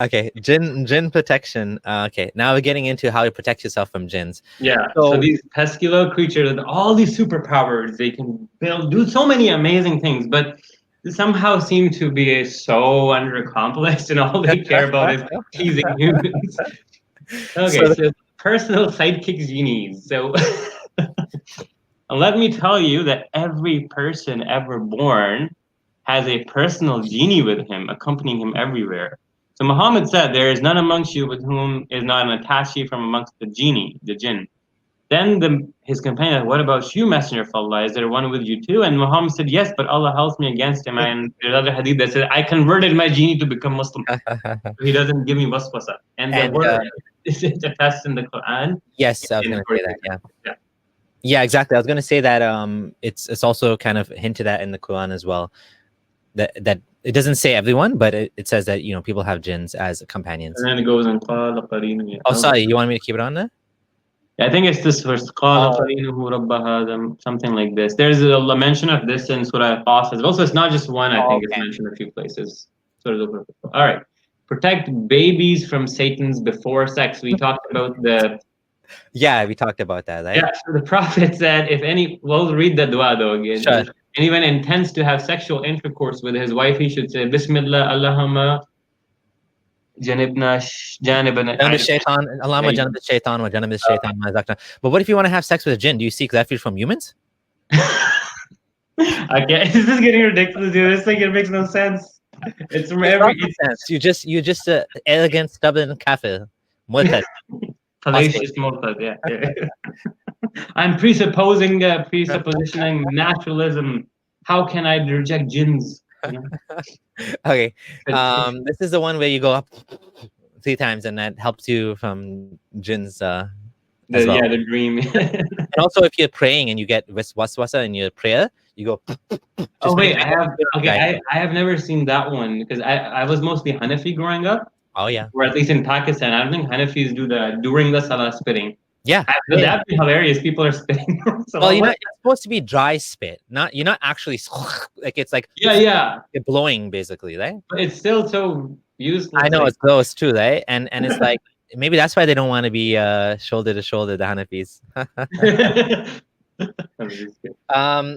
Okay, jinn protection. Okay, now we're getting into how you protect yourself from jinns. Yeah. So these pesky little creatures with all these superpowers, they can do so many amazing things, but they somehow seem to be so underaccomplished, and all they care about is teasing humans. Okay, So so personal sidekick genies. So let me tell you that every person ever born has a personal genie with him, accompanying him everywhere. So Muhammad said, "There is none amongst you with whom is not an attaché from amongst the genie, the jinn." Then his companion, "What about you, Messenger of Allah? Is there one with you too?" And Muhammad said, "Yes, but Allah helps me against him." And there's other hadith that said, "I converted my genie to become Muslim. So he doesn't give me waswasa." And the and word is attested in the Quran. yes, I was In gonna say that. Yeah. yeah. Yeah, exactly. I was gonna say that it's also kind of hinted at in the Quran as well. That it doesn't say everyone, but it says that people have jinns as companions. And then it goes in قال قرينه. Oh, sorry, you want me to keep it on there? I think it's this verse, قال Oh, قرينه رب هذا, something like this. There's a mention of this in Surah Qaf as well. So it's not just one, I think it's okay. mentioned a few places. All right. Protect babies from Satan's before sex. We talked about the... Yeah, we talked about that, right? Yeah, so the Prophet said, we'll read the dua though again. Sure. If anyone intends to have sexual intercourse with his wife, he should say, Bismillah, Allahumma janibna janibna. But what if you want to have sex with a jinn? Do you seek refuge from humans? Okay, this is getting ridiculous, dude. This thing, it makes no sense. It's from every sense. You just elegant, stubborn kafir. Murtad. fallacious murtad, yeah. I'm presuppositioning naturalism. How can I reject jinns? Okay. This is the one where you go up 3 times and that helps you from jinns as well. Yeah, the dream. And also if you're praying and you get waswasa in your prayer, you go oh wait, I have never seen that one because I was mostly Hanafi growing up. Oh yeah. Or at least in Pakistan. I don't think Hanafis do that during the salah spitting. Yeah. Would that be hilarious? People are spitting. Well, it's supposed to be dry spit. You're not actually like it's like you're blowing basically, right? But it's still so useful. I know it's gross too, right? And it's like maybe that's why they don't want to be shoulder to shoulder, the Hanafis.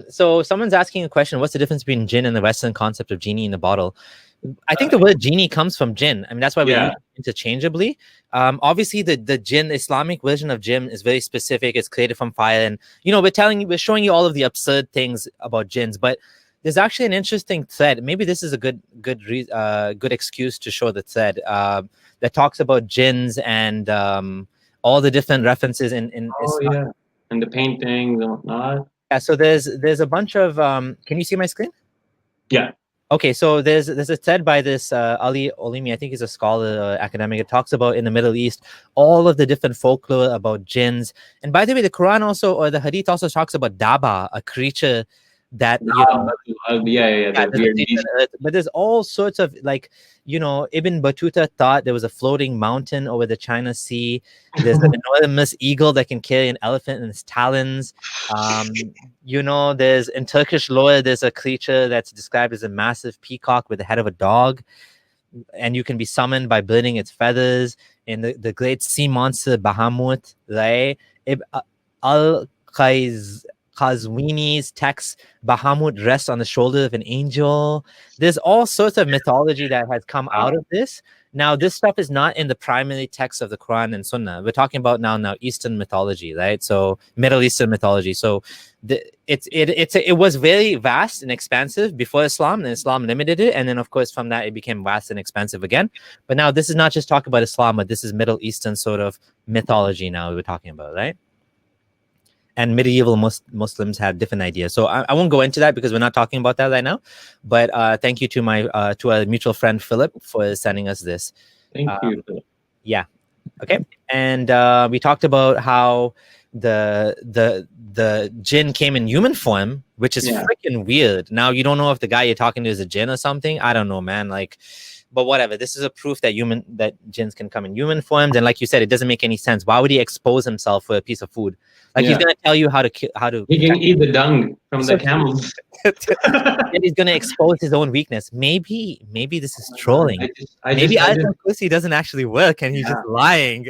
So someone's asking a question: what's the difference between jinn and the Western concept of genie in a bottle? I think the word genie comes from jinn. I mean, that's why we use it interchangeably. Obviously, the jinn, the Islamic version of jinn, is very specific. It's created from fire, and we're showing you all of the absurd things about jinns. But there's actually an interesting thread. Maybe this is a good excuse to show the thread that talks about jinns and all the different references in Islam. And the paintings and whatnot. Yeah. So there's a bunch of. Can you see my screen? Yeah. Okay, so there's a thread by this Ali Olimi, I think he's a scholar, academic. It talks about in the Middle East all of the different folklore about jinns. And by the way, the Quran also, or the Hadith also talks about Daba, a creature that but there's all sorts of Ibn Battuta thought there was a floating mountain over the China Sea. There's an enormous eagle that can carry an elephant in its talons. There's in Turkish lore there's a creature that's described as a massive peacock with the head of a dog, and you can be summoned by burning its feathers. In the great sea monster Bahamut, right? Qazwini's text, Bahamut rests on the shoulder of an angel. There's all sorts of mythology that has come out of this. Now, this stuff is not in the primary text of the Quran and Sunnah. We're talking about now Eastern mythology, right? So Middle Eastern mythology. So it was very vast and expansive before Islam, and Islam limited it. And then, of course, from that, it became vast and expansive again. But now this is not just talking about Islam, but this is Middle Eastern sort of mythology now we're talking about, right? And medieval Muslims had different ideas. So I won't go into that because we're not talking about that right now. But thank you to our mutual friend Philip for sending us this. Thank you, Philip. Yeah. Okay. And we talked about how the jinn came in human form, which is freaking weird. Now you don't know if the guy you're talking to is a jinn or something. I don't know, man. Like But whatever. This is a proof that jinns can come in human forms, and like you said, it doesn't make any sense. Why would he expose himself for a piece of food? Like he's Yeah. gonna tell you how to He can protect. eat the dung from the So camels. then he's gonna expose his own weakness. Maybe this is trolling. Maybe I just, Ayatul Kursi doesn't actually work, and he's yeah. just lying.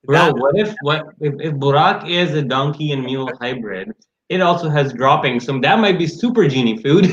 Bro, what if Burak is a donkey and mule hybrid? It also has droppings, so that might be super genie food.